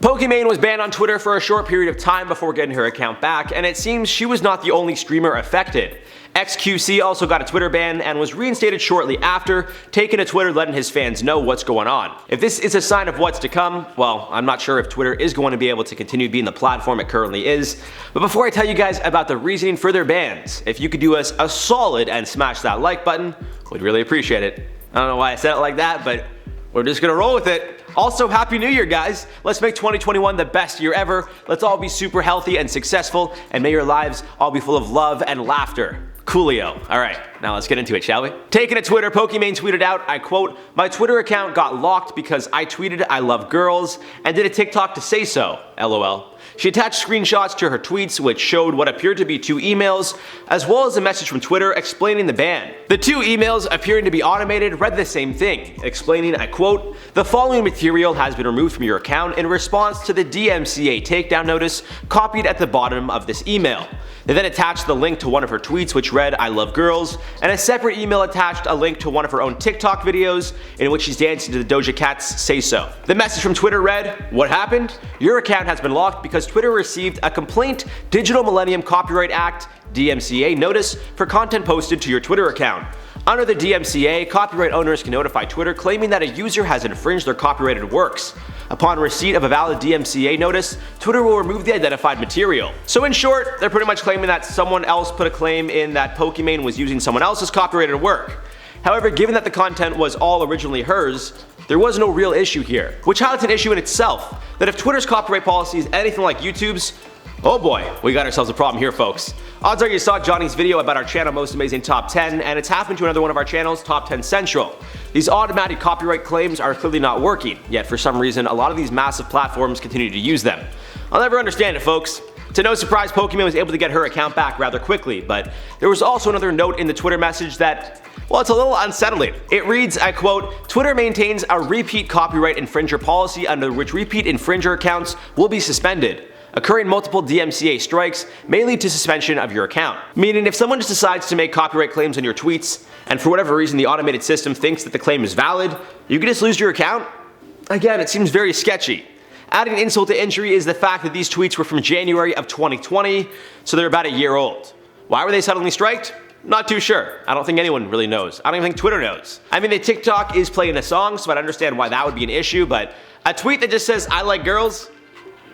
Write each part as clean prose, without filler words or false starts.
Pokimane was banned on Twitter for a short period of time before getting her account back, and it seems she was not the only streamer affected. XQC also got a Twitter ban and was reinstated shortly after, taking to Twitter letting his fans know what's going on. If this is a sign of what's to come, well, I'm not sure if Twitter is going to be able to continue being the platform it currently is. But before I tell you guys about the reasoning for their bans, if you could do us a solid and smash that like button, we'd really appreciate it. I don't know why I said it like that, but we're just gonna roll with it. Also, Happy New Year, guys. Let's make 2021 the best year ever. Let's all be super healthy and successful, and may your lives all be full of love and laughter. Coolio. Alright, now let's get into it, shall we? Taking to Twitter, Pokimane tweeted out, I quote, "My Twitter account got locked because I tweeted I love girls and did a TikTok to say so, lol." She attached screenshots to her tweets which showed what appeared to be 2 emails, as well as a message from Twitter explaining the ban. The 2 emails, appearing to be automated, read the same thing, explaining, I quote, "The following material has been removed from your account in response to the DMCA takedown notice copied at the bottom of this email." They then attached the link to one of her tweets which read, "I love girls," and a separate email attached a link to one of her own TikTok videos in which she's dancing to the Doja Cat's Say So. The message from Twitter read, "What happened? Your account has been locked because Twitter received a complaint Digital Millennium Copyright Act DMCA notice for content posted to your Twitter account. Under the DMCA, copyright owners can notify Twitter claiming that a user has infringed their copyrighted works. Upon receipt of a valid DMCA notice, Twitter will remove the identified material." So in short, they're pretty much claiming that someone else put a claim in that Pokimane was using someone else's copyrighted work. However, given that the content was all originally hers, there was no real issue here, which highlights an issue in itself, that if Twitter's copyright policy is anything like YouTube's, oh boy, we got ourselves a problem here, folks. Odds are you saw Johnny's video about our channel Most Amazing Top 10, and it's happened to another one of our channels, Top 10 Central. These automatic copyright claims are clearly not working, yet for some reason a lot of these massive platforms continue to use them. I'll never understand it, folks. To no surprise, Pokimane was able to get her account back rather quickly, but there was also another note in the Twitter message that, well, it's a little unsettling. It reads, I quote, "Twitter maintains a repeat copyright infringer policy under which repeat infringer accounts will be suspended. Occurring multiple DMCA strikes may lead to suspension of your account." Meaning if someone just decides to make copyright claims on your tweets, and for whatever reason the automated system thinks that the claim is valid, you can just lose your account? Again, it seems very sketchy. Adding insult to injury is the fact that these tweets were from January of 2020, so they're about a year old. Why were they suddenly striked? Not too sure. I don't think anyone really knows. I don't even think Twitter knows. I mean, the TikTok is playing a song, so I'd understand why that would be an issue, but a tweet that just says, "I like girls"?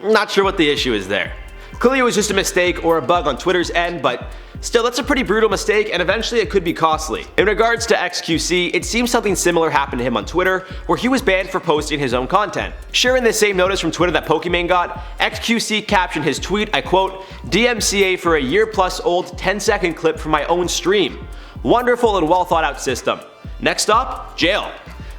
Not sure what the issue is there. Clearly it was just a mistake or a bug on Twitter's end, but still, that's a pretty brutal mistake, and eventually it could be costly. In regards to XQC, it seems something similar happened to him on Twitter, where he was banned for posting his own content. Sharing the same notice from Twitter that Pokimane got, XQC captioned his tweet, I quote, "DMCA for a year plus old 10-second clip from my own stream. Wonderful and well thought out system. Next stop, jail."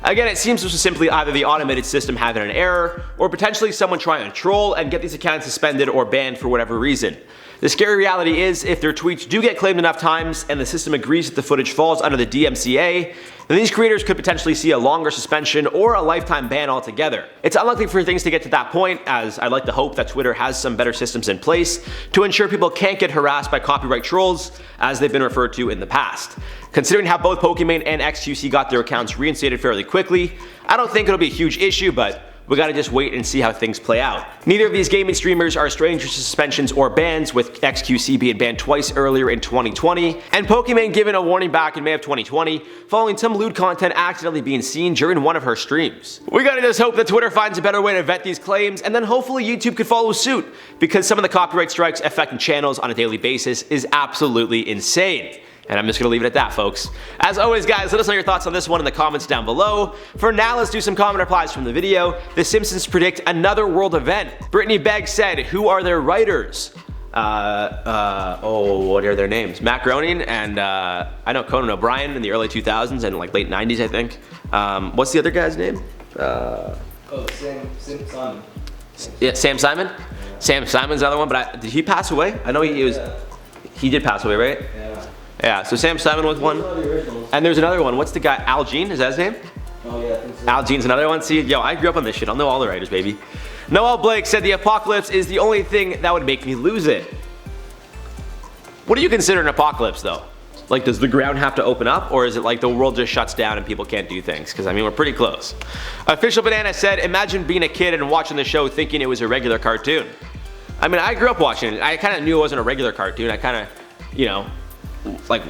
Again, it seems this was simply either the automated system having an error, or potentially someone trying to troll and get these accounts suspended or banned for whatever reason. The scary reality is, if their tweets do get claimed enough times and the system agrees that the footage falls under the DMCA, then these creators could potentially see a longer suspension or a lifetime ban altogether. It's unlikely for things to get to that point, as I'd like to hope that Twitter has some better systems in place to ensure people can't get harassed by copyright trolls, as they've been referred to in the past. Considering how both Pokimane and XQC got their accounts reinstated fairly quickly, I don't think it'll be a huge issue, but we gotta just wait and see how things play out. Neither of these gaming streamers are strangers to suspensions or bans, with XQC being banned twice earlier in 2020, and Pokimane given a warning back in May of 2020 following some lewd content accidentally being seen during one of her streams. We gotta just hope that Twitter finds a better way to vet these claims, and then hopefully YouTube could follow suit, because some of the copyright strikes affecting channels on a daily basis is absolutely insane. And I'm just gonna leave it at that, folks. As always, guys, let us know your thoughts on this one in the comments down below. For now, let's do some comment replies from the video. The Simpsons predict another world event. Brittany Begg said, "Who are their writers?" What are their names? Matt Groening and I know Conan O'Brien in the early 2000s and like late 90s, I think. What's the other guy's name? Sam Simon. Yeah, Sam Simon? Yeah. Sam Simon's the other one, but did he pass away? I know he was. Yeah. He did pass away, right? Yeah. Yeah, so Sam Simon was one. And there's another one. What's the guy? Al Jean? Is that his name? Oh yeah, I think so. Al Jean's another one. See, yo, I grew up on this shit. I'll know all the writers, baby. Noel Blake said the apocalypse is the only thing that would make me lose it. What do you consider an apocalypse, though? Like, does the ground have to open up, or is it like the world just shuts down and people can't do things? Because I mean, we're pretty close. Official Banana said, imagine being a kid and watching the show thinking it was a regular cartoon. I mean, I grew up watching it. I kind of knew it wasn't a regular cartoon. I kind of, you know, like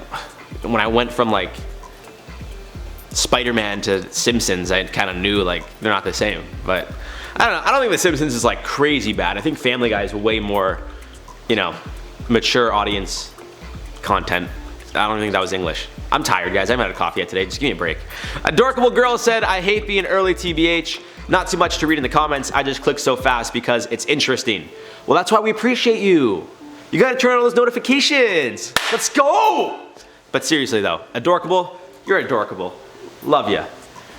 when I went from like Spider-Man to Simpsons, I kind of knew like they're not the same. But I don't know. I don't think The Simpsons is like crazy bad. I think Family Guy is way more, you know, mature audience content. I don't think that was English. I'm tired, guys. I haven't had a coffee yet today. Just give me a break. Adorkable Girl said, I hate being early TBH. Not too much to read in the comments. I just click so fast because it's interesting. Well, that's why we appreciate you. You gotta turn on those notifications. Let's go! But seriously though, Adorkable, you're adorkable. Love ya.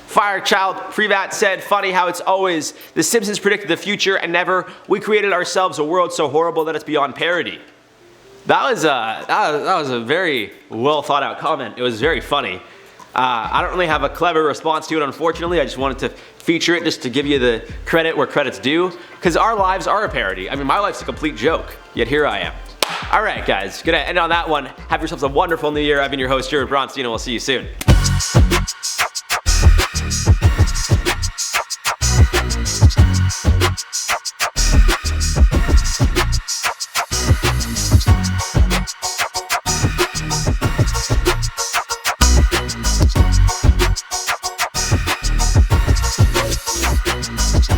Firechild Privat said, funny how it's always The Simpsons predicted the future and never we created ourselves a world so horrible that it's beyond parody. That was a very well thought out comment. It was very funny. I don't really have a clever response to it, unfortunately. I just wanted to feature it just to give you the credit where credit's due. Because our lives are a parody. I mean, my life's a complete joke, yet here I am. Alright guys, gonna end on that one. Have yourselves a wonderful new year. I've been your host, Jared Bronstein, and we'll see you soon.